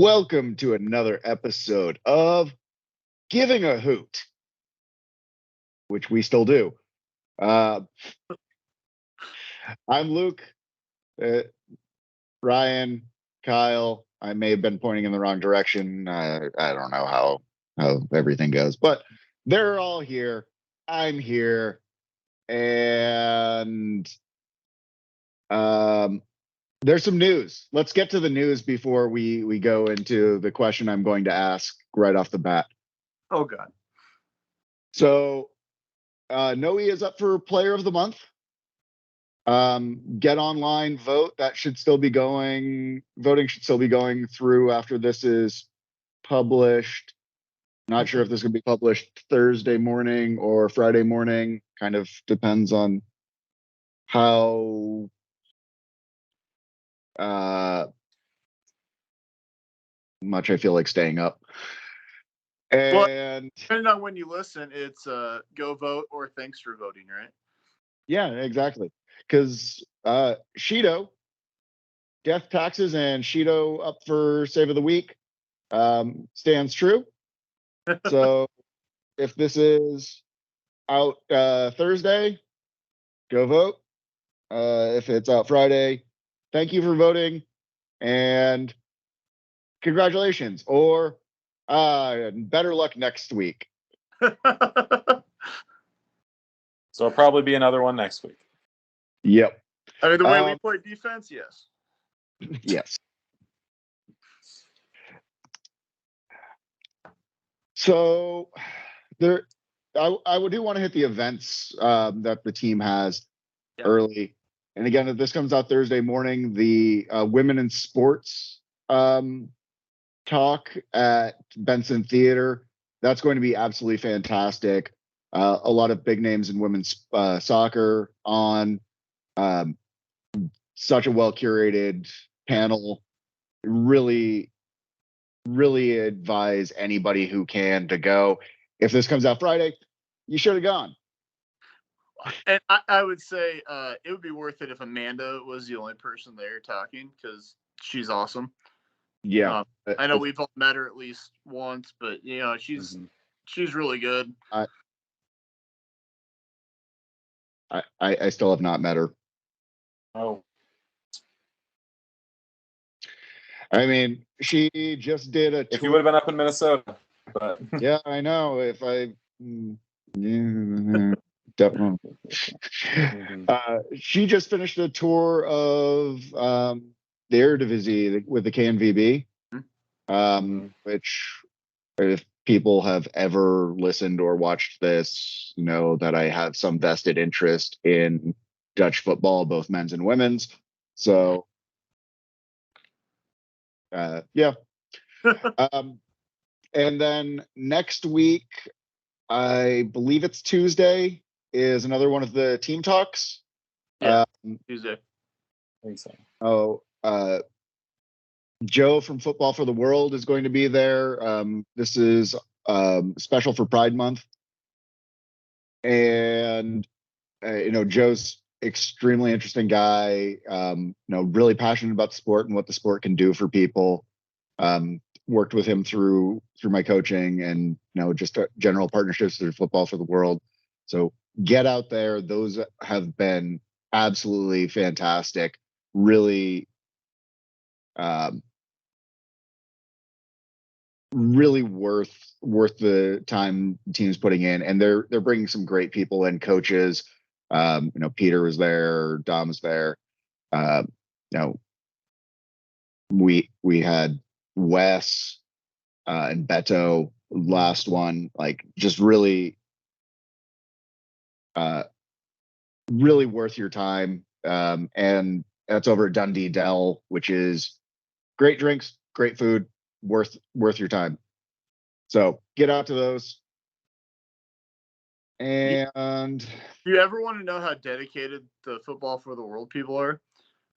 Welcome to another episode of Giving a Hoot, which we still do. I'm Luke, Ryan, Kyle. I may have been pointing in the wrong direction. I don't know how everything goes, but they're all here. I'm here, and there's some news. Let's get to the news before we go into the question I'm going to ask right off the bat. Oh, God. So, Noe is up for Player of the Month. Get online, vote. That should still be going. Voting should still be going through after this is published. Not sure if this is going to be published Thursday morning or Friday morning. Kind of depends on how much I feel like staying up. And depending on when you listen, it's go vote or thanks for voting, right? Yeah, exactly. Because Shido, death, taxes, and Shido up for save of the week stands true. So if this is out Thursday, go vote. If it's out Friday, thank you for voting and congratulations, or better luck next week. So it'll probably be another one next week. Yep. I mean, the way we play defense, yes. Yes. So there, I do want to hit the events that the team has early. And again, if this comes out Thursday morning, the Women in Sports talk at Benson Theater, that's going to be absolutely fantastic. A lot of big names in women's soccer on such a well-curated panel. Really advise anybody who can to go. If this comes out Friday, you should have gone. And I would say it would be worth it if Amanda was the only person there talking, because she's awesome. Yeah. I know we've all met her at least once, but she's really good. I still have not met her. Oh. I mean, she just did a tour. If you would have been up in Minnesota. But yeah, I know. If I definitely. She just finished a tour of the Eredivisie with the KNVB, which, if people have ever listened or watched this, know that I have some vested interest in Dutch football, both men's and women's. So, yeah. And then next week, I believe it's Tuesday, is another one of the team talks. Yeah, Tuesday. I think so. Joe from Football for the World is going to be there. This is special for Pride Month. And, Joe's extremely interesting guy, really passionate about the sport and what the sport can do for people. Worked with him through my coaching and, just general partnerships through Football for the World. So get out there. Those have been absolutely fantastic. Really, really worth the time the team's putting in, and they're bringing some great people and coaches. Peter was there, Dom was there. We had Wes and Beto last one, like just really worth your time. And that's over at Dundee Dell, which is great drinks, great food, worth your time. So get out to those. And if you ever want to know how dedicated the Football for the World people are,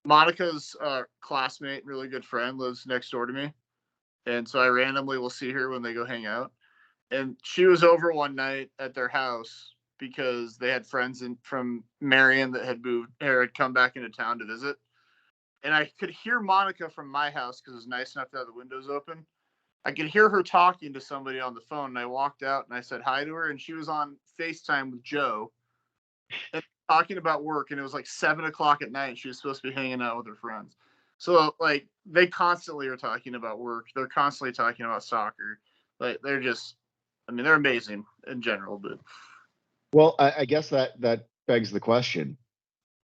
Monica's classmate, really good friend, lives next door to me. And so I randomly will see her when they go hang out. And she was over one night at their house because they had friends from Marion that had moved or had come back into town to visit. and I could hear Monica from my house because it was nice enough to have the windows open. I could hear her talking to somebody on the phone, and I walked out and I said hi to her, and she was on FaceTime with Joe and talking about work, and it was like 7 o'clock at night. She was supposed to be hanging out with her friends. So like they constantly are talking about work. They're constantly talking about soccer. Like they're just, I mean, they're amazing in general. But Well, I guess that begs the question: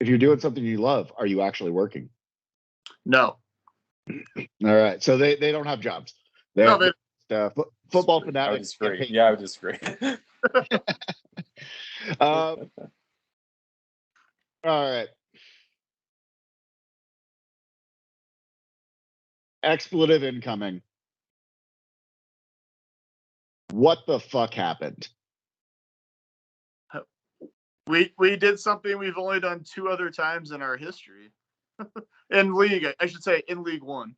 if you're doing something you love, are you actually working? no, All right, so they don't have jobs. no, They're football I would fanatics. get disagree. paid. Yeah, I would disagree. All right. Expletive incoming. What the fuck happened? we did something we've only done 2 other times in our history. In league, I should say, in League One.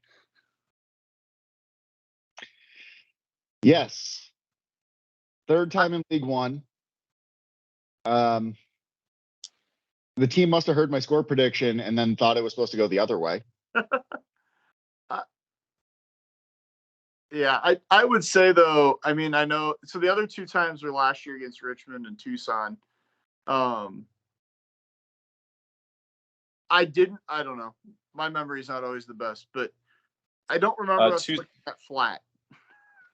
Yes. Third time in League One. The team must have heard my score prediction and then thought it was supposed to go the other way. Yeah, I would say though, I mean, I know, so the other 2 times were last year against Richmond and Tucson. I don't know. My memory's not always the best, but I don't remember us looking that flat.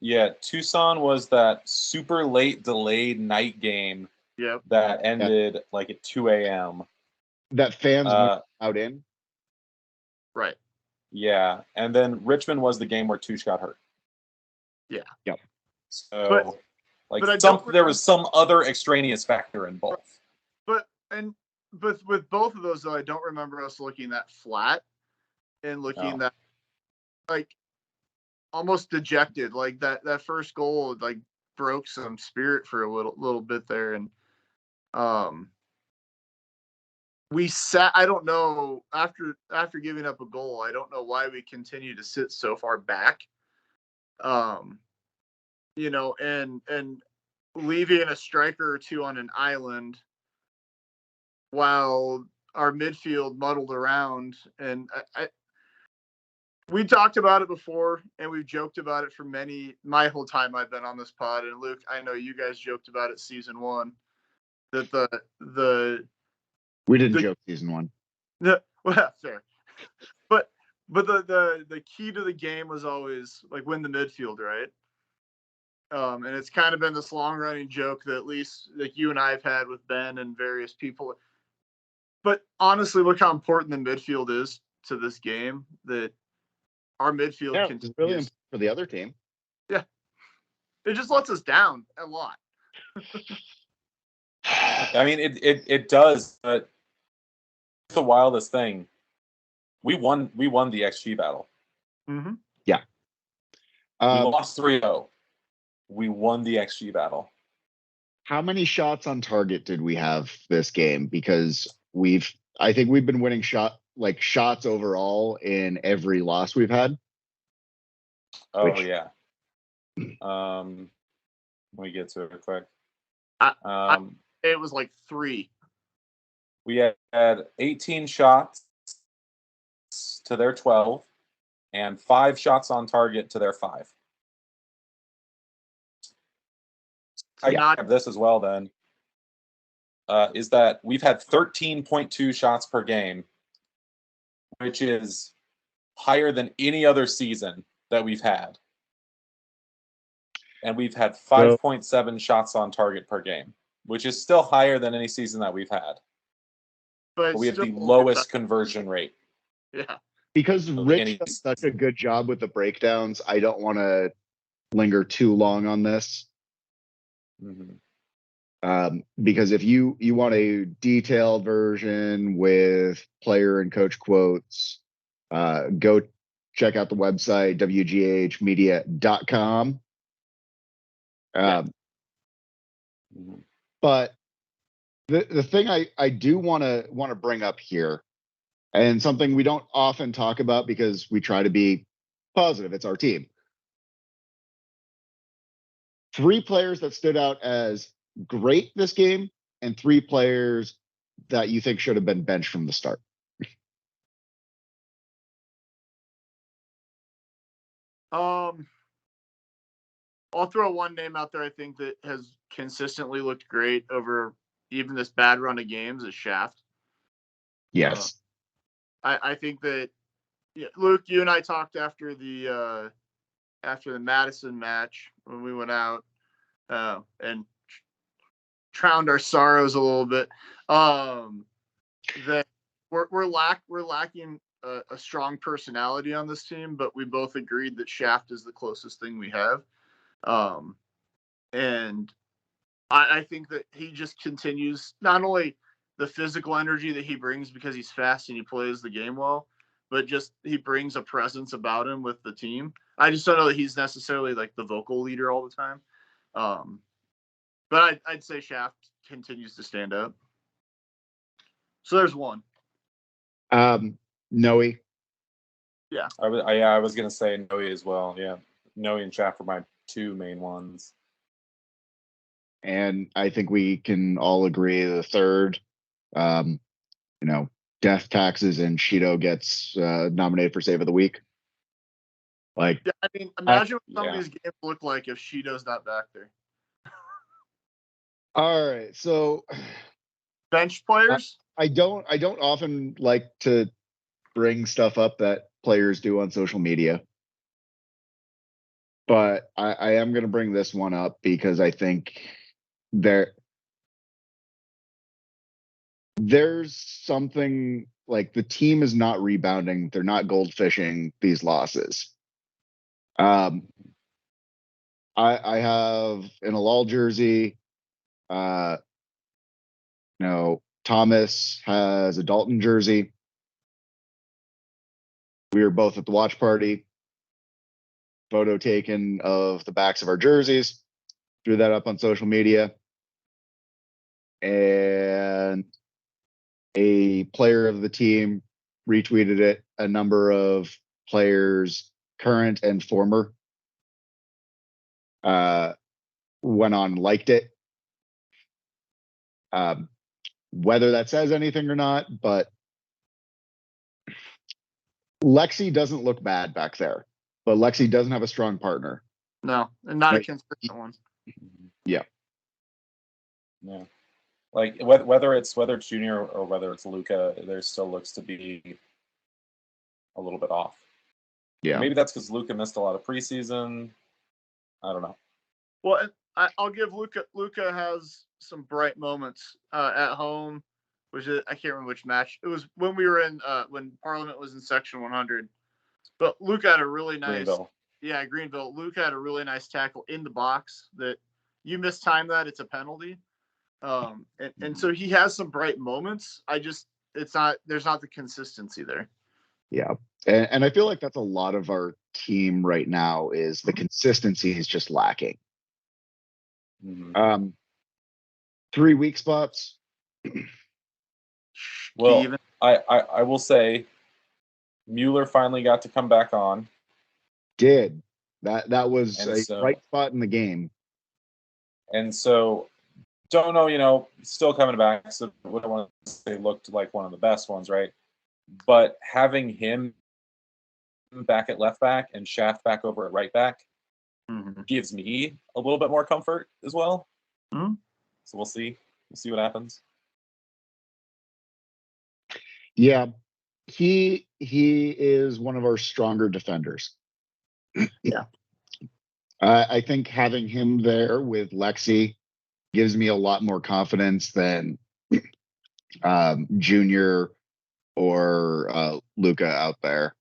Yeah, Tucson was that super late delayed night game Yep. that ended like at 2 a.m. That fans went out in. Right. Yeah, and then Richmond was the game where Tuch got hurt. Yeah. Yep. So, but there was some other extraneous factor in both. But with both of those though, I don't remember us looking that flat and looking that like almost dejected. Like that first goal like broke some spirit for a little bit there, and we sat. I don't know, after giving up a goal, I don't know why we continue to sit so far back. You know, and leaving a striker or 2 on an island while our midfield muddled around. And we talked about it before, and we've joked about it for my whole time I've been on this pod. And Luke, I know you guys joked about it season 1, that we didn't joke season 1. Well, fair, but the key to the game was always like win the midfield, right? And it's kind of been this long running joke that at least like you and I have had with Ben and various people. But honestly, look how important the midfield is to this game. That our midfield It's really important for the other team. Yeah, it just lets us down a lot. I mean, it does, but it's the wildest thing. We won the XG battle. Mm-hmm. Yeah. We lost 3-0. We won the XG battle. How many shots on target did we have this game? Because I think we've been winning shots overall in every loss we've had. Oh yeah. Let me get to it real quick. It was like 3. We had 18 shots to their 12 and 5 shots on target to their 5. I have this as well then. Is that we've had 13.2 shots per game, which is higher than any other season that we've had. And we've had 5.7 shots on target per game, which is still higher than any season that we've had. But we have the lowest conversion rate. Yeah. Because Rich does such a good job with the breakdowns, I don't want to linger too long on this. Mm-hmm. Because if you want a detailed version with player and coach quotes, go check out the website, wghmedia.com. But the thing I do want to bring up here, and something we don't often talk about because we try to be positive, it's our team. 3 players that stood out as great this game, and 3 players that you think should have been benched from the start. I'll throw one name out there I think that has consistently looked great over even this bad run of games is Shaft. Yes. I think that Luke, you and I talked after the Madison match when we went out and drowned our sorrows a little bit. That we're lacking a strong personality on this team, but we both agreed that Shaft is the closest thing we have. And I think that he just continues not only the physical energy that he brings because he's fast and he plays the game well, but just he brings a presence about him with the team. I just don't know that he's necessarily like the vocal leader all the time. But I'd say Shaft continues to stand out. So there's one. Noe. Yeah. I was gonna say Noe as well. Yeah, Noe and Shaft are my two main ones. And I think we can all agree the third, death taxes and Shido gets nominated for Save of the Week. Like, I mean, imagine what some of these games look like if Shido's not back there. All right, so bench players. I don't often like to bring stuff up that players do on social media, but I am going to bring this one up because I think there's something like the team is not rebounding. They're not goldfishing these losses. I have an Alal jersey. Thomas has a Dalton jersey. We were both at the watch party. Photo taken of the backs of our jerseys. Threw that up on social media. And a player of the team retweeted it. A number of players, current and former, went on, liked it. Whether that says anything or not, but Lexi doesn't look bad back there, but Lexi doesn't have a strong partner. No, and not a consistent one. Yeah. Yeah. Like whether it's Junior or whether it's Luka, there still looks to be a little bit off. Yeah. Maybe that's because Luka missed a lot of preseason. I don't know. Well, I'll give Luka. Luka has some bright moments at home, which is, I can't remember which match. It was when we were in when Parliament was in Section 100. But Luka had a really nice. Greenville. Yeah, Greenville. Luka had a really nice tackle in the box that you mistime that, it's a penalty. And so he has some bright moments. There's not the consistency there. Yeah. And I feel like that's a lot of our team right now is the consistency is just lacking. Mm-hmm. 3 weak spots. Well, I will say Mueller finally got to come back on. Did. That was a bright spot in the game. And so don't know, still coming back. So what I want to say looked like one of the best ones, right? But having him back at left back and Shaft back over at right back gives me a little bit more comfort as well. Mm-hmm. So we'll see. We'll see what happens. Yeah. He is one of our stronger defenders. Yeah. I think having him there with Lexi gives me a lot more confidence than Junior or Luka out there.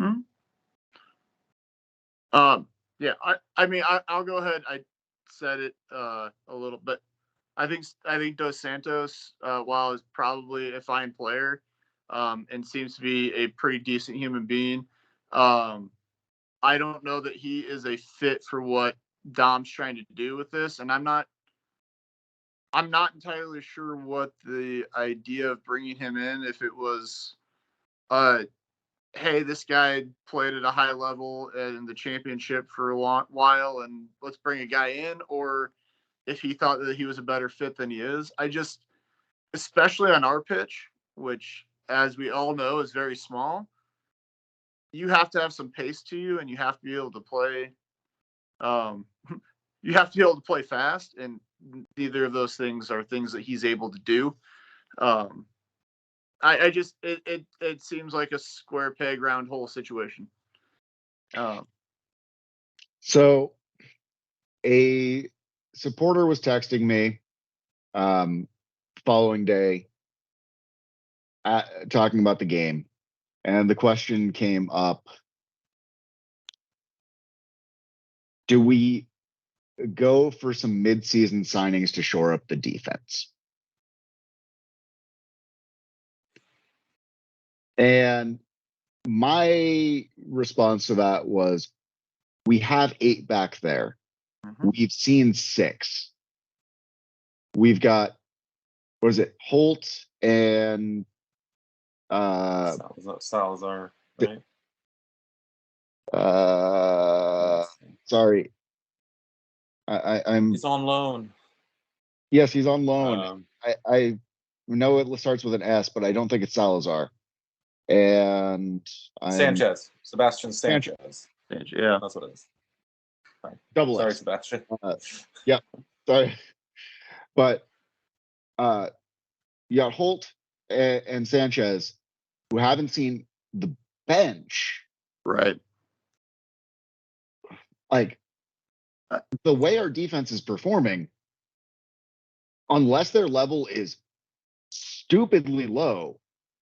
Hmm. Yeah. I mean, I'll go ahead. I said it a little bit. I think Dos Santos, while is probably a fine player, and seems to be a pretty decent human being, I don't know that he is a fit for what Dom's trying to do with this, and I'm not entirely sure what the idea of bringing him in, if it was, hey, this guy played at a high level in the championship for a long while, and let's bring a guy in, or if he thought that he was a better fit than he is. Especially on our pitch, which, as we all know, is very small, you have to have some pace to you, and you have to be able to play. You have to be able to play fast, and neither of those things are things that he's able to do. I just it seems like a square peg round hole situation. So a supporter was texting me following day talking about the game, and the question came up: do we go for some mid-season signings to shore up the defense? And my response to that was, we have 8 back there. Mm-hmm. We've seen 6. We've got, what is it, Holt and Salazar, right? Sorry. I'm. He's on loan. Yes, he's on loan. I know it starts with an S, but I don't think it's Salazar. And Sanchez, Sebastian Sanchez. Yeah, that's what it is. Sorry, Double S. Sebastian. Yeah, sorry, but you got Holt and Sanchez, who haven't seen the bench. right. Like the way our defense is performing, unless their level is stupidly low,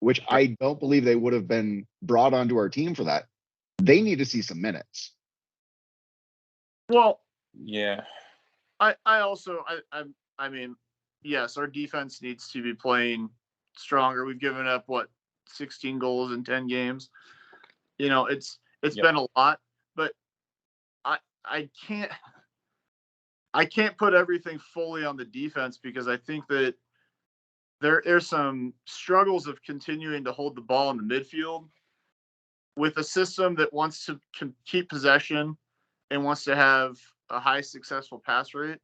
which I don't believe they would have been brought onto our team for that, they need to see some minutes. Well, yeah. I mean, yes, our defense needs to be playing stronger. We've given up 16 goals in 10 games. You know, it's been a lot, but I can't put everything fully on the defense, because I think that there's some struggles of continuing to hold the ball in the midfield with a system that wants to keep possession and wants to have a high successful pass rate.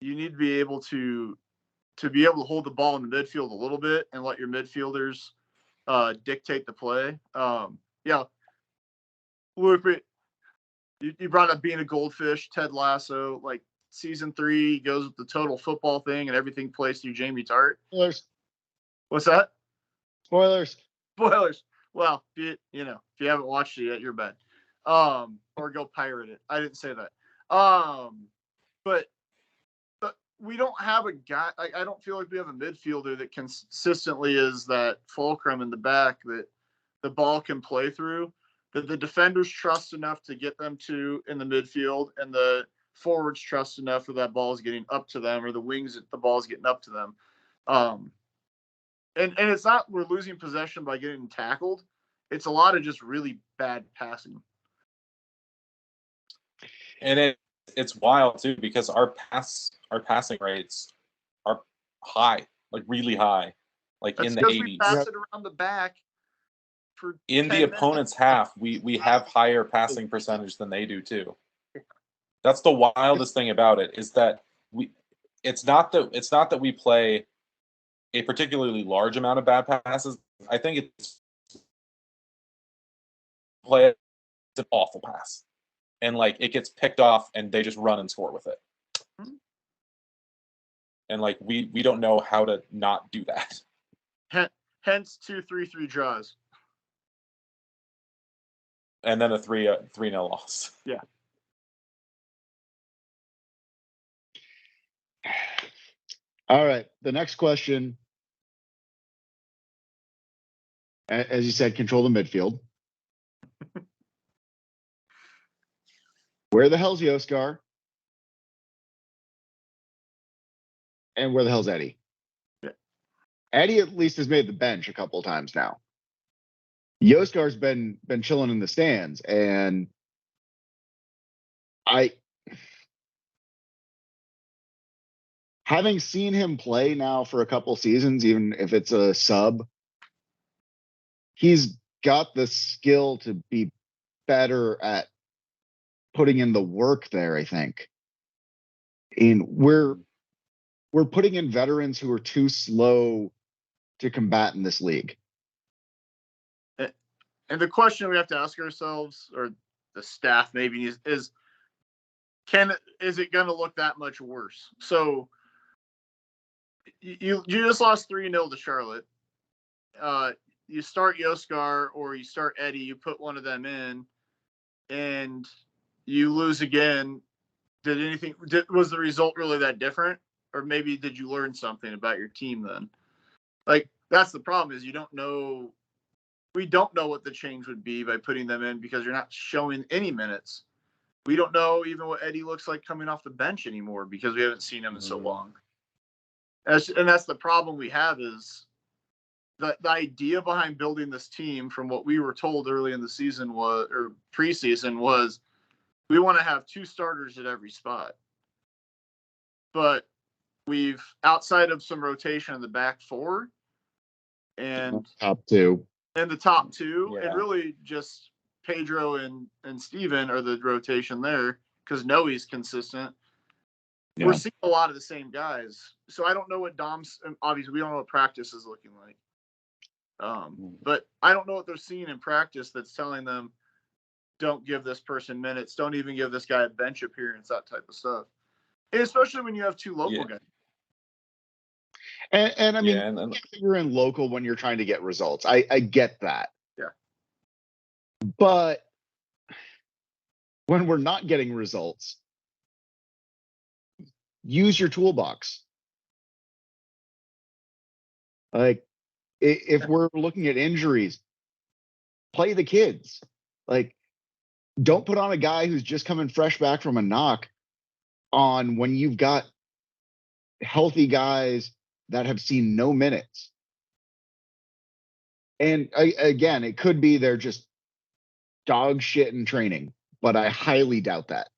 You need to be able to hold the ball in the midfield a little bit and let your midfielders dictate the play. Yeah, Luke, you brought up being a goldfish, Ted Lasso, like season 3 goes with the total football thing and everything plays through Jamie Tart. Spoilers. What's that? Spoilers. Well, if you haven't watched it yet, you're bad. Or go pirate it. I didn't say that. But we don't have a guy. I don't feel like we have a midfielder that consistently is that fulcrum in the back that the ball can play through, that the defenders trust enough to get them to in the midfield, and the forwards trust enough that that ball is getting up to them, or the wings that the ball is getting up to them. And it's not we're losing possession by getting tackled. It's a lot of just really bad passing. And it's wild too, because our passing rates are high, like really high, like That's in the 80s. We pass it around the back. In the opponent's half, we have higher passing percentage than they do too. That's the wildest thing about it, is that it's not that we play a particularly large amount of bad passes. I think it's an awful pass, and like it gets picked off and they just run and score with it. Mm-hmm. And like we don't know how to not do that. Hence 2-3-3 draws. And then a 3-0 loss. Yeah. All right. The next question, as you said, control the midfield. Where the hell's Yoskar? And where the hell's Eddie? Yeah. Eddie at least has made the bench a couple of times now. Yoskar's been chilling in the stands, and having seen him play now for a couple seasons, even if it's a sub, he's got the skill to be better at putting in the work there, I think. And we're putting in veterans who are too slow to combat in this league. And the question we have to ask ourselves, or the staff maybe, is is it going to look that much worse? So you just lost 3-0 to Charlotte. You start Yoskar or you start Eddie, you put one of them in, and you lose again. Was the result really that different? Or maybe did you learn something about your team then? Like, that's the problem, is you don't know. We don't know what the change would be by putting them in because you're not showing any minutes. We don't know even what Eddie looks like coming off the bench anymore because we haven't seen him in so long. And that's the problem we have, is the idea behind building this team, from what we were told early in the season or preseason, was we want to have 2 starters at every spot. But we've, outside of some rotation in the back 4 and top 2, and the top 2, and really just Pedro and Steven are the rotation there because Noe's consistent. Yeah. We're seeing a lot of the same guys. So I don't know what Dom's, obviously we don't know what practice is looking like. But I don't know what they're seeing in practice that's telling them, don't give this person minutes, don't even give this guy a bench appearance, that type of stuff. And especially when you have 2 local guys. And I mean, you can't figure in local when you're trying to get results. I get that. Yeah. But when we're not getting results, use your toolbox. Like, if we're looking at injuries, play the kids. Like, don't put on a guy who's just coming fresh back from a knock on when you've got healthy guys that have seen no minutes. And again, it could be they're just dog shit in training, but I highly doubt that.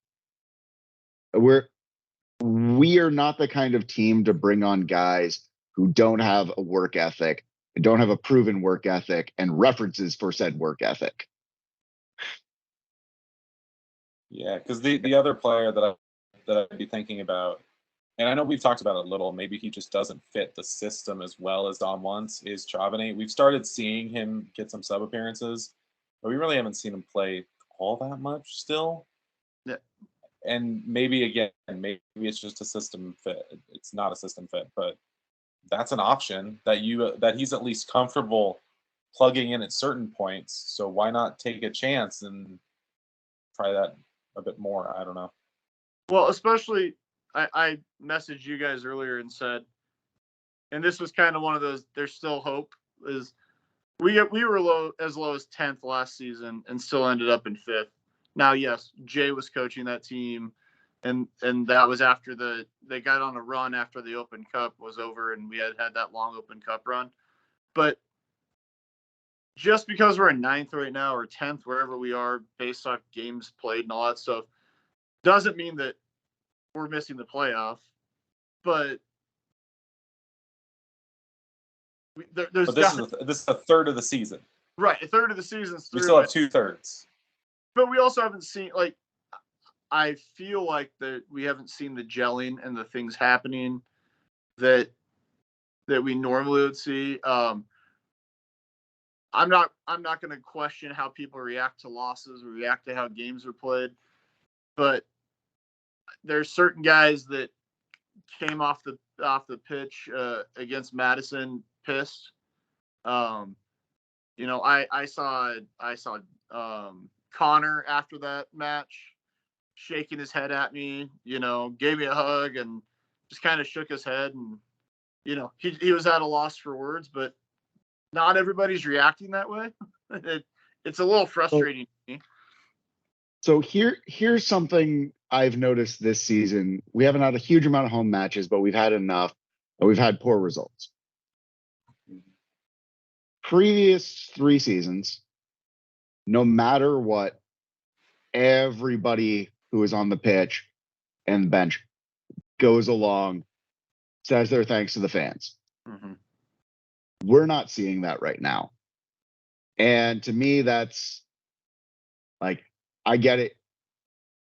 We are not the kind of team to bring on guys who don't have a work ethic, don't have a proven work ethic, and references for said work ethic. Yeah, because the other player that I'd be thinking about, and I know we've talked about it a little, maybe he just doesn't fit the system as well as Dom wants, is Charbonnet. We've started seeing him get some sub appearances, but we really haven't seen him play all that much still. Yeah. And maybe it's just a system fit. It's not a system fit, but that's an option that he's at least comfortable plugging in at certain points. So why not take a chance and try that a bit more? I don't know. Well, especially I messaged you guys earlier and said, and this was kind of one of those, there's still hope, is we were as low as 10th last season and still ended up in 5th. Now, yes, Jay was coaching that team, and that was after they got on a run after the Open Cup was over, and we had that long Open Cup run. But just because we're in 9th right now or 10th, wherever we are, based off games played and all that stuff, doesn't mean that we're missing the playoff. But this is a third of the season. Right, a third of the season's through. We still have 2/3. But we also haven't seen, like, I feel like that we haven't seen the gelling and the things happening that we normally would see. I'm not going to question how people react to losses or react to how games are played, but there's certain guys that came off the pitch against Madison pissed. You know, I saw Connor after that match shaking his head at me, you know, gave me a hug and just kind of shook his head, and you know, he was at a loss for words, but not everybody's reacting that way. It's a little frustrating to me. So here's something I've noticed this season. We haven't had a huge amount of home matches, but we've had enough, but we've had poor results. Previous 3 seasons, no matter what, everybody who is on the pitch and bench goes along, says their thanks to the fans. Mm-hmm. We're not seeing that right now. And to me, that's like, I get it,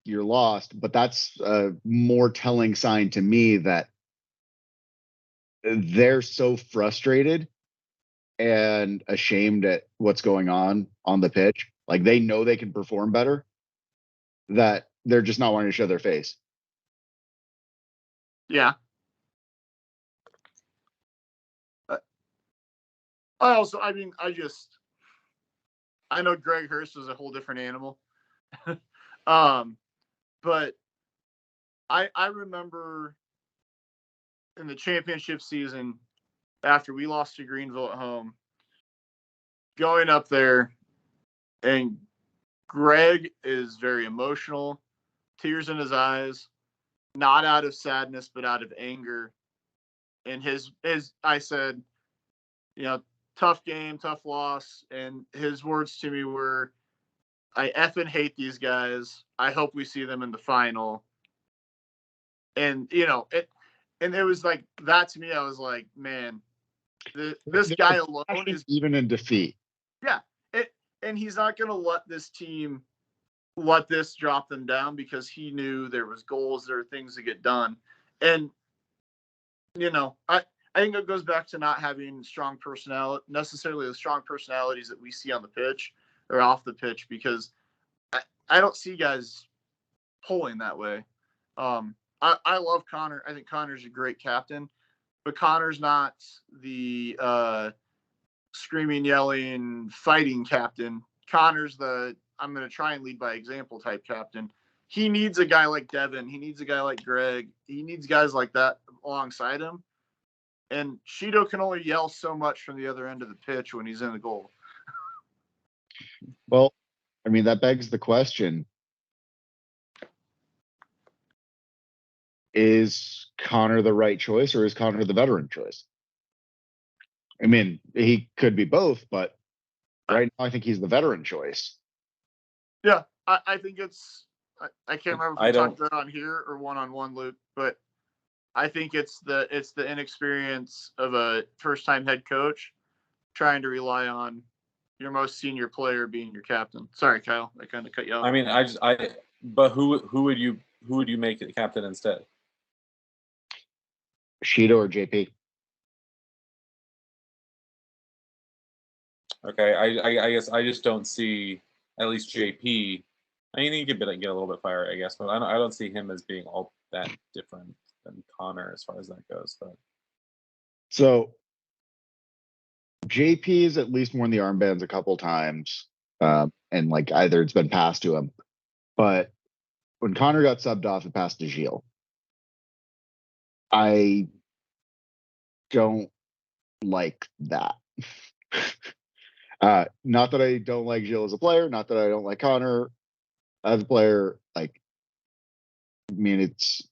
you're lost, but that's a more telling sign to me that they're so frustrated and ashamed at what's going on the pitch. Like they know they can perform better, that they're just not wanting to show their face. Yeah. I know Greg Hurst was a whole different animal. But I remember in the championship season, after we lost to Greenville at home, going up there, and Greg is very emotional, tears in his eyes, not out of sadness, but out of anger. And I said, tough game, tough loss. And his words to me were, I effing hate these guys. I hope we see them in the final. And, and it was like that to me. I was like, man, this guy alone is even in defeat. Yeah. And he's not going to let this team let this drop them down, because he knew there was goals, there were things to get done. And, I think it goes back to not having necessarily the strong personalities that we see on the pitch or off the pitch, because I don't see guys pulling that way. I love Connor. I think Connor's a great captain, but Connor's not the screaming, yelling, fighting captain. Connor's the I'm going to try and lead by example type captain. He needs a guy like Devin. He needs a guy like Greg. He needs guys like that alongside him. And Shido can only yell so much from the other end of the pitch when he's in the goal. Well, I mean, that begs the question. Is Connor the right choice, or is Connor the veteran choice? I mean, he could be both, but right now I think he's the veteran choice. Yeah, I think it's I can't remember if we talked about it on here or one-on-one, Luke, but I think it's the inexperience of a first-time head coach trying to rely on your most senior player being your captain. Sorry, Kyle, I kind of cut you off. I mean, but who would you make the captain instead? Shido or JP? Okay, I guess I just don't see, at least JP. I mean, he could get a little bit fire, I guess, but I don't see him as being all that different than Connor as far as that goes. But so JP's at least worn the armbands a couple times, and like either it's been passed to him, but when Connor got subbed off, it passed to Gilles. I don't like that. Not that I don't like Gilles as a player, not that I don't like Connor as a player. Like, I mean, it's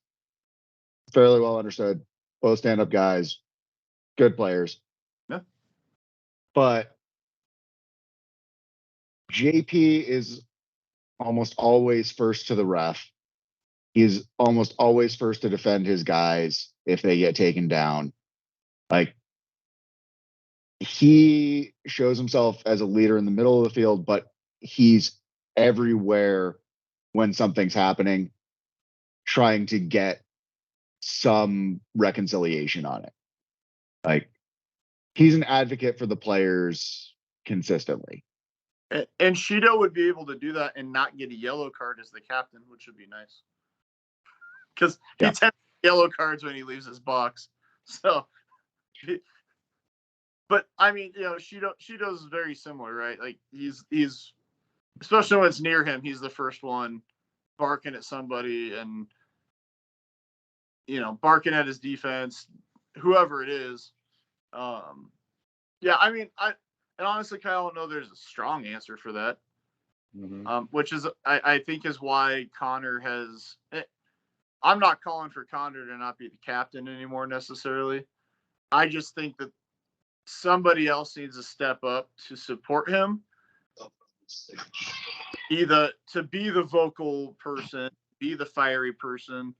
fairly well understood. Both stand-up guys, good players. Yeah. But JP is almost always first to the ref. He's almost always first to defend his guys if they get taken down. Like, he shows himself as a leader in the middle of the field, but he's everywhere when something's happening, trying to get some reconciliation on it. Like, he's an advocate for the players consistently. And Shido would be able to do that and not get a yellow card as the captain, which would be nice. Because he tends to get yellow cards when he leaves his box. So, but I mean, Shido's very similar, right? Like he's especially when it's near him, he's the first one barking at somebody and barking at his defense, whoever it is. Yeah, I mean, and honestly, Kyle, I don't know there's a strong answer for that. Mm-hmm. Which is, I think, is why Connor has. I'm not calling for Connor to not be the captain anymore necessarily. I just think that somebody else needs to step up to support him. Either to be the vocal person, be the fiery person,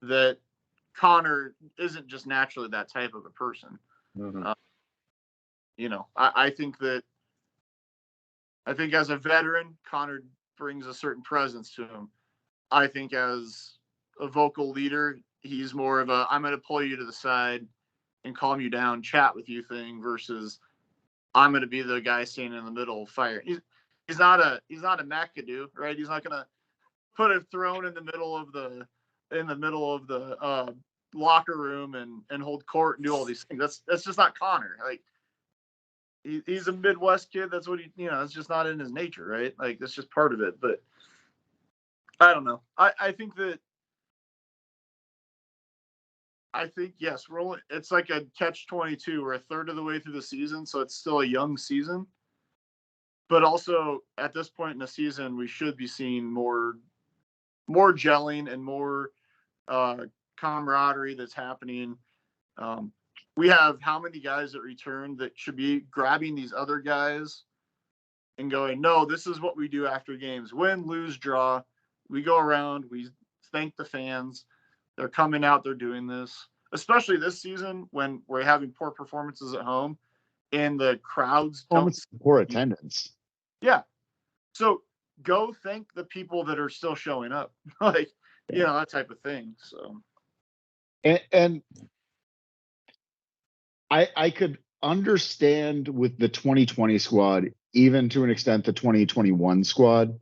that Connor isn't just naturally that type of a person. Mm-hmm. I think as a veteran, Connor brings a certain presence to him. I think as a vocal leader, he's more of a I'm going to pull you to the side and calm you down, chat with you thing versus I'm going to be the guy standing in the middle firing. He's not a McAdoo, right? He's not going to put a throne in the middle of the locker room and hold court and do all these things. That's just not Connor. Like he's a Midwest kid. That's what it's just not in his nature, right? Like that's just part of it. But I don't know. I think yes, it's like a catch-22. We're a third of the way through the season, so it's still a young season. But also at this point in the season, we should be seeing more gelling and more camaraderie that's happening. We have how many guys that return that should be grabbing these other guys and going, no, this is what we do after games. Win, lose, draw. We go around. We thank the fans. They're coming out. They're doing this, especially this season when we're having poor performances at home and the crowds poor attendance. Yeah. So go thank the people that are still showing up, like, that type of thing. So, and I could understand with the 2020 squad, even to an extent, the 2021 squad,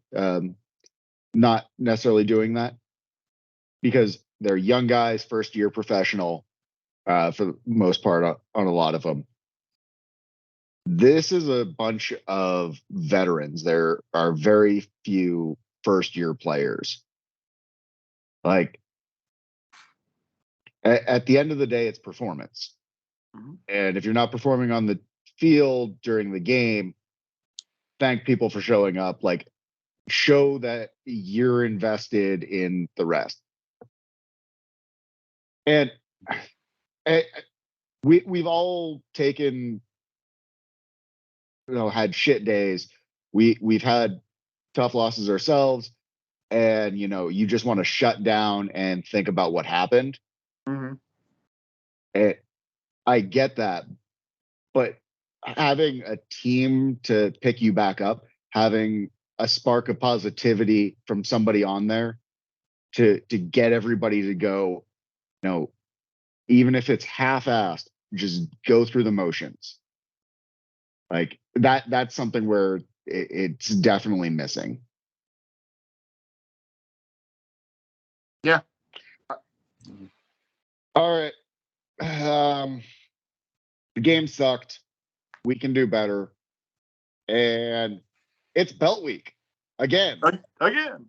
not necessarily doing that because they're young guys, first year professional, for the most part on a lot of them. This is a bunch of veterans. There are very few first year players. Like at the end of the day, it's performance. Mm-hmm. And if you're not performing on the field during the game, thank people for showing up. Like show that you're invested in the rest. And we've all taken, had shit days. We've had tough losses ourselves, and you just want to shut down and think about what happened. Mm-hmm. And I get that, but having a team to pick you back up, having a spark of positivity from somebody on there to get everybody to go, even if it's half-assed, just go through the motions. Like that's something where it's definitely missing. Yeah. All right. The game sucked. We can do better. And it's belt week again. Again.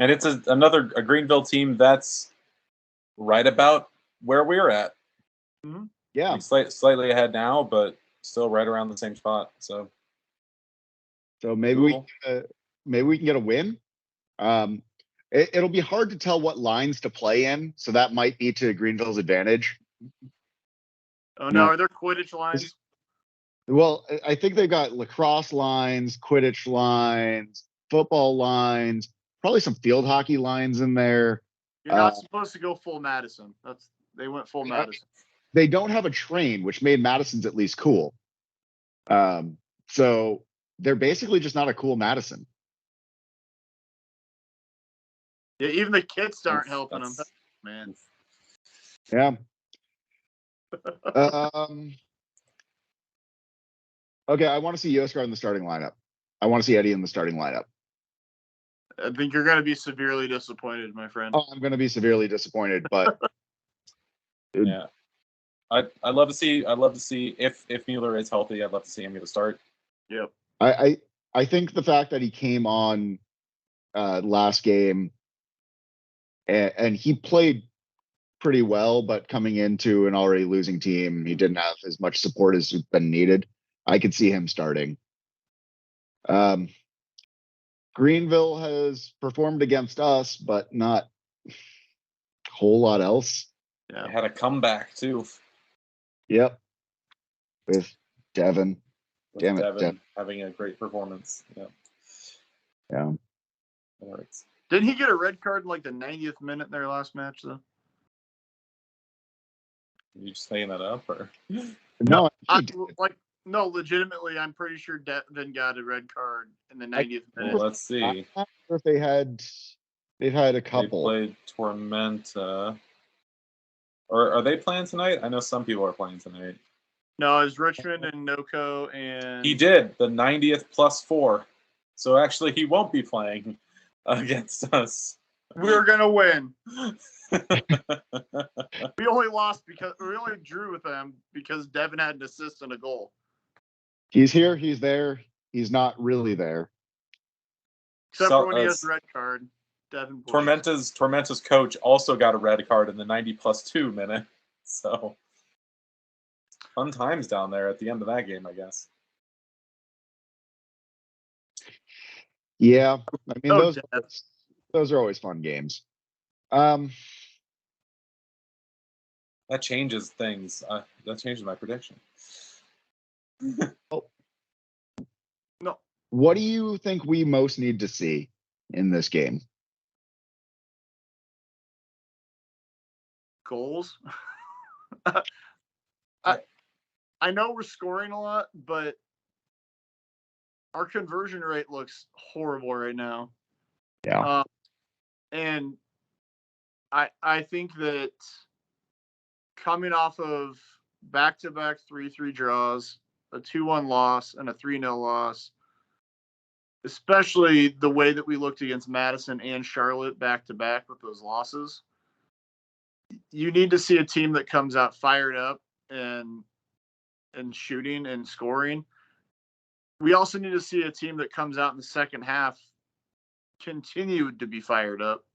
And it's another Greenville team that's right about where we're at. Mm-hmm. Yeah. Slightly ahead now, but still right around the same spot. So maybe cool. We can get a win. It'll be hard to tell what lines to play in, so that might be to Greenville's advantage. Oh no, are there Quidditch lines? Well, I think they've got lacrosse lines, Quidditch lines, football lines, probably some field hockey lines in there. You're not supposed to go full Madison. They went full Madison. They don't have a train, which made Madison's at least cool. So they're basically just not a cool Madison. Yeah, even the kits aren't helping them, man. Yeah. Okay, I want to see Yoskar in the starting lineup. I want to see Eddie in the starting lineup. I think you're going to be severely disappointed, my friend. Oh, I'm going to be severely disappointed, but yeah, I'd love to see. I'd love to see if Mueller is healthy. I'd love to see him get a start. Yep. I think the fact that he came on last game and he played pretty well, but coming into an already losing team, he didn't have as much support as has been needed. I could see him starting. Greenville has performed against us, but not a whole lot else. Yeah, had a comeback too. Yep, with Devin. Damn it, Devin having a great performance. Yep. Yeah. That hurts. Didn't he get a red card in like the 90th minute in their last match, though? Are you just making that up, or? No, no, legitimately, I'm pretty sure Devin got a red card in the 90th minute. Well, let's see. I'm not sure if they've had a couple. They played Tormenta. Or are they playing tonight? I know some people are playing tonight. No, it was Richmond and NoCo, and He did the 90th +4. So actually, he won't be playing against us. We're gonna win. We only lost because we only drew with them because Devin had an assist and a goal. He's here. He's there. He's not really there. Except for when he has the red card. Devin Tormenta's coach also got a red card in the 90+2 minute. So fun times down there at the end of that game, I guess. Yeah, I mean those are always fun games. That changes things. That changes my prediction. No. What do you think we most need to see in this game? Goals. I know we're scoring a lot, but our conversion rate looks horrible right now. Yeah. And I think that coming off of back-to-back 3-3 draws, a 2-1 loss, and a 3-0 loss, especially the way that we looked against Madison and Charlotte back-to-back with those losses, you need to see a team that comes out fired up and shooting and scoring. We also need to see a team that comes out in the second half continue to be fired up.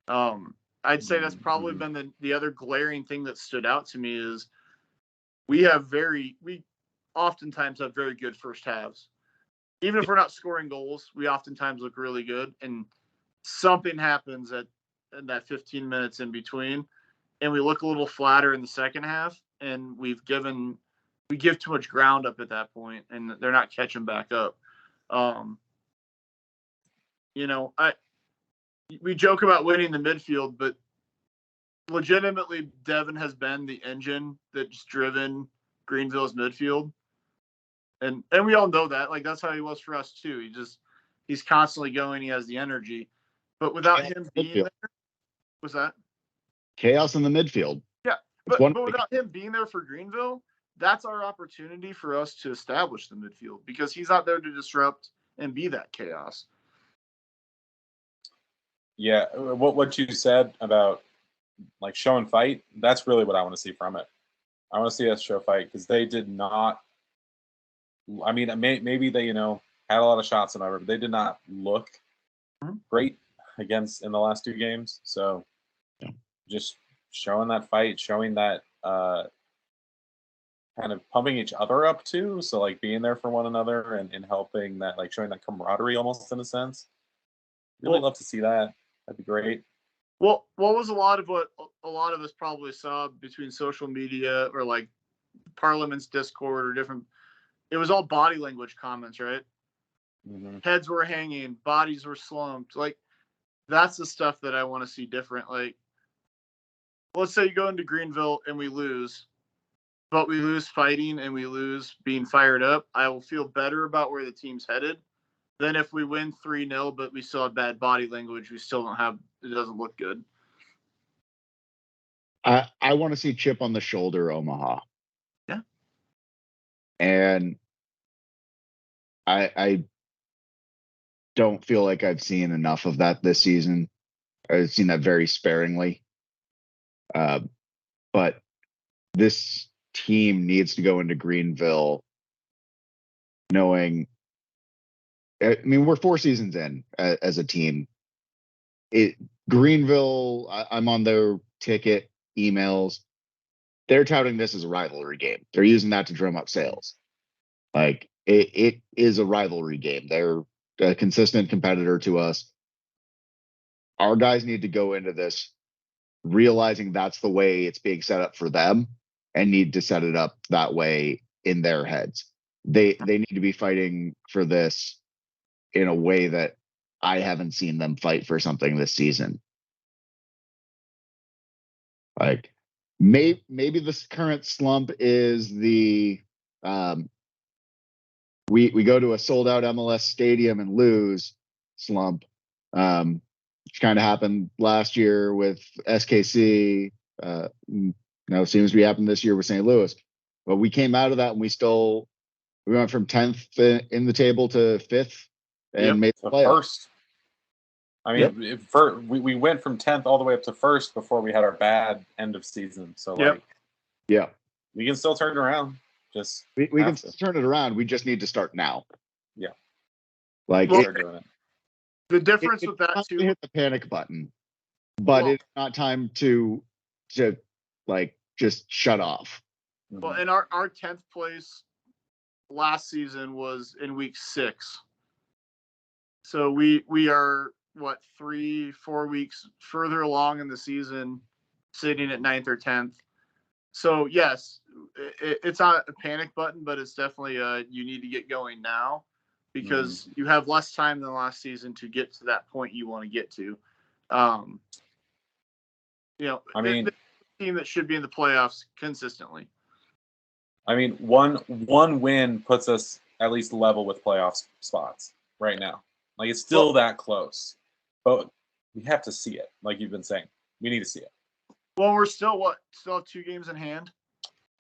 I'd say that's probably been the other glaring thing that stood out to me is we oftentimes have very good first halves. Even if we're not scoring goals, we oftentimes look really good, and something happens in that 15 minutes in between, and we look a little flatter in the second half, and we give too much ground up at that point, and they're not catching back up. We joke about winning the midfield, but legitimately, Devin has been the engine that's driven Greenville's midfield, and we all know that. Like, that's how he was for us too. He's constantly going. He has the energy, but without him being there, was that chaos in the midfield? Yeah, but without him being there for Greenville, that's our opportunity for us to establish the midfield because he's out there to disrupt and be that chaos. Yeah, what you said about like show and fight, that's really what I want to see from it. I want to see us show fight because they did not. I mean, maybe they had a lot of shots and whatever, but they did not look great in the last two games. So just showing that fight, showing that kind of pumping each other up too. So like being there for one another and helping that, like showing that camaraderie almost in a sense. Really love to see that. That'd be great. Well, what was a lot of what a lot of us probably saw between social media or like Parliament's Discord or different, it was all body language comments, right? Mm-hmm. Heads were hanging, bodies were slumped. Like, that's the stuff that I want to see different. Like, let's say you go into Greenville and we lose, but we lose fighting and we lose being fired up. I will feel better about where the team's headed than if we win 3-0, but we still have bad body language. We still it doesn't look good. I want to see chip on the shoulder, Omaha. Yeah. And I don't feel like I've seen enough of that this season. I've seen that very sparingly. But this team needs to go into Greenville knowing, I mean, we're 4 seasons in as a team. Greenville, I'm on their ticket emails. They're touting this as a rivalry game. They're using that to drum up sales. Like, it is a rivalry game. They're a consistent competitor to us. Our guys need to go into this realizing that's the way it's being set up for them and need to set it up that way in their heads. They need to be fighting for this in a way that I haven't seen them fight for something this season. Like, maybe this current slump is the we go to a sold out MLS stadium and lose slump, which kind of happened last year with SKC. Seems to be happening this year with St. Louis. But we came out of that and we went from 10th in the table to 5th and made the playoffs. First. I mean, we went from 10th all the way up to first before we had our bad end of season. So we can still turn it around. Just we can turn it around. We just need to start now. Yeah. Like doing it. The difference with that too. Hit the panic button, but it's not time to like just shut off. Well, and our 10th place last season was in week 6. So we are 3-4 weeks further along in the season, sitting at 9th or 10th. So yes, it's not a panic button, but it's definitely you need to get going now because you have less time than last season to get to that point you want to get to. I mean, the team that should be in the playoffs consistently. I mean, one win puts us at least level with playoff spots right now. Like, it's still that close. But we have to see it, like you've been saying. We need to see it. Well, we're still have 2 games in hand?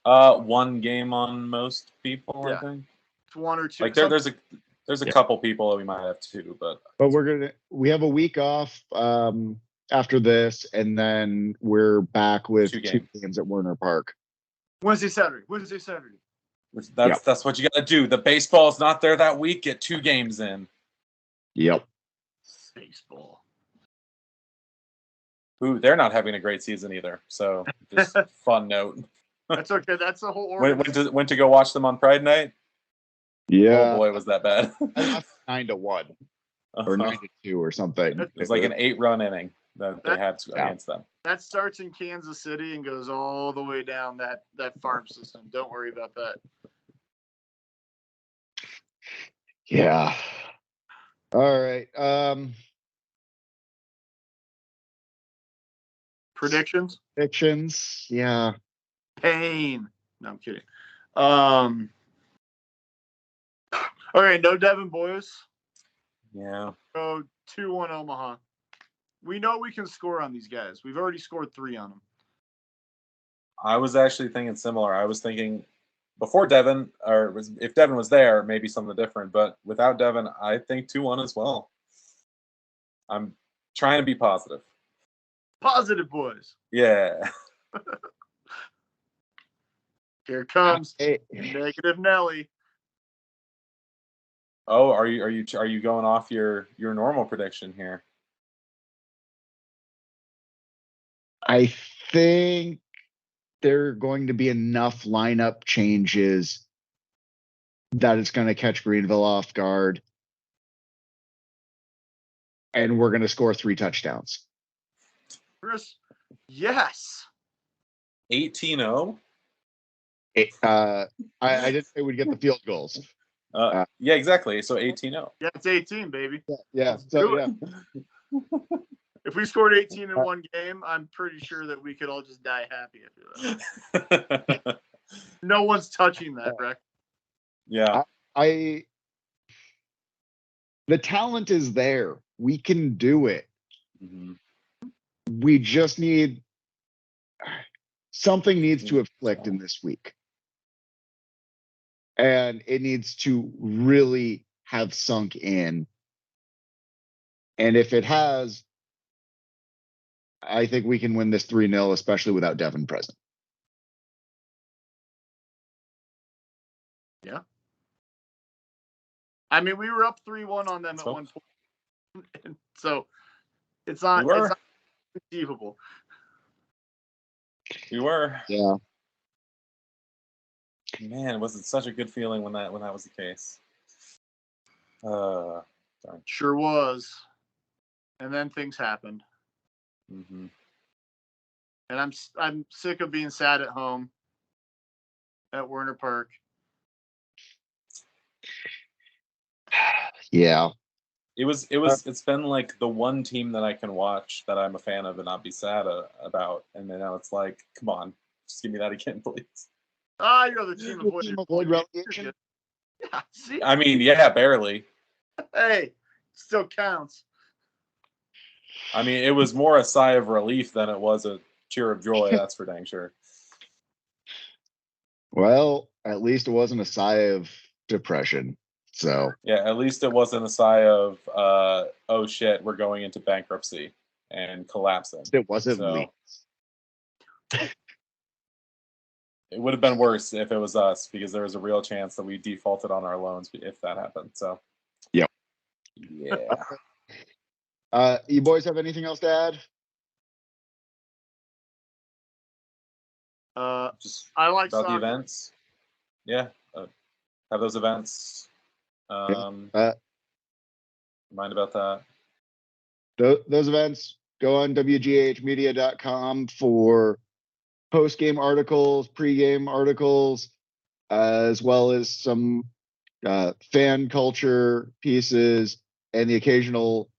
1 game on most people, I think. It's 1 or 2. Like, there's a couple people that we might have 2, but we have a week off after this, and then we're back with 2 games at Werner Park. Wednesday, Saturday. That's what you got to do. The baseball's not there that week. Get 2 games in. Yep. Baseball. Ooh, they're not having a great season either. So, just fun note. That's okay. That's the whole order. Went to go watch them on Pride Night? Yeah. Oh boy, was that bad. 9-1 or 9-2 or something. It was like an 8-run inning that they had against them. That starts in Kansas City and goes all the way down that farm system. Don't worry about that. Yeah. All right. Predictions? Yeah. Pain. No, I'm kidding. All right, no Devin Boyes. Yeah. Go 2-1 Omaha. We know we can score on these guys. We've already scored 3 on them. I was actually thinking similar. I was thinking before Devin, if Devin was there, maybe something different. But without Devin, I think 2-1 as well. I'm trying to be positive. Positive, boys. Yeah. Here comes negative Nelly. Oh, are you going off your normal prediction here? I think there are going to be enough lineup changes that it's going to catch Greenville off guard. And we're going to score 3 touchdowns. Chris, yes. 18-0? I didn't say we'd get the field goals. Yeah, exactly. So 18-0. Yeah, it's 18, baby. Yeah. So, yeah. If we scored 18 in one game, I'm pretty sure that we could all just die happy after that. No one's touching that, Rick. Yeah. The talent is there. We can do it. Mm-hmm. We just need something needs to have clicked in this week. And it needs to really have sunk in. And if it has, I think we can win this 3-0, especially without Devin present. Yeah. I mean, we were up 3-1 on them at one point. So it's not conceivable. We were. Yeah. Man, was it such a good feeling when that was the case? Darn. Sure was. And then things happened. Mm-hmm. And I'm sick of being sad at home at Werner Park. Yeah. It's been like the one team that I can watch that I'm a fan of and not be sad about. And then now it's like, come on, just give me that again, please. You're the team avoid relegation. Yeah, see? I mean, yeah, barely. Hey, still counts. I mean, it was more a sigh of relief than it was a cheer of joy. That's for dang sure. Well, at least it wasn't a sigh of depression. So Yeah, at least it wasn't a sigh of oh shit, we're going into bankruptcy and collapsing. it wasn't So Leeds. it would have been worse if it was us, because there was a real chance that we defaulted on our loans if that happened. So Yep. Yeah. You boys have anything else to add? Just I like about the soccer. events. Yeah. Have those events. Mind about that. Those events, go on wghmedia.com for post-game articles, pre-game articles, as well as some fan culture pieces and the occasional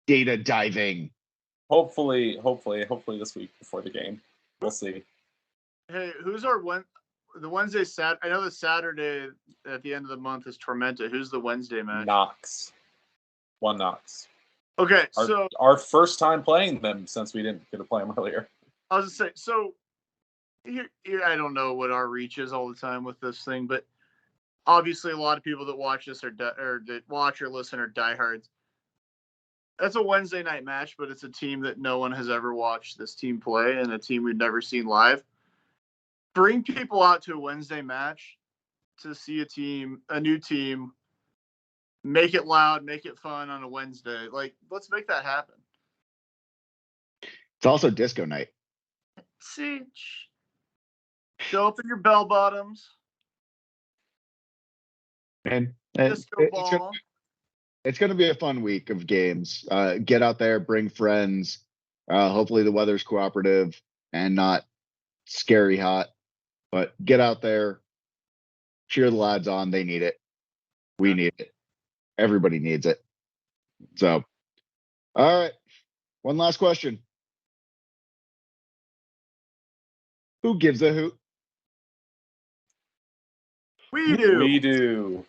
data diving. Hopefully this week before the game. We'll see. Hey, who's the Wednesday I know the Saturday at the end of the month is Tormenta. Who's the Wednesday match? Knox. One Knox. Okay, our first time playing them since we didn't get to play them earlier. I was just saying, so here, I don't know what our reach is all the time with this thing, but obviously a lot of people that watch this or that watch or listen are diehards. That's a Wednesday night match, but it's a team that no one has ever watched this team play and a team we've never seen live. Bring people out to a Wednesday match to see a new team, make it loud, make it fun on a Wednesday. Like, let's make that happen. It's also disco night. See, show up in your bell bottoms. And disco ball. It's going to be a fun week of games. Get out there, bring friends. Hopefully the weather's cooperative and not scary hot. But get out there, cheer the lads on. They need it. We need it. Everybody needs it. So, all right. One last question. Who gives a hoot? We do. We do.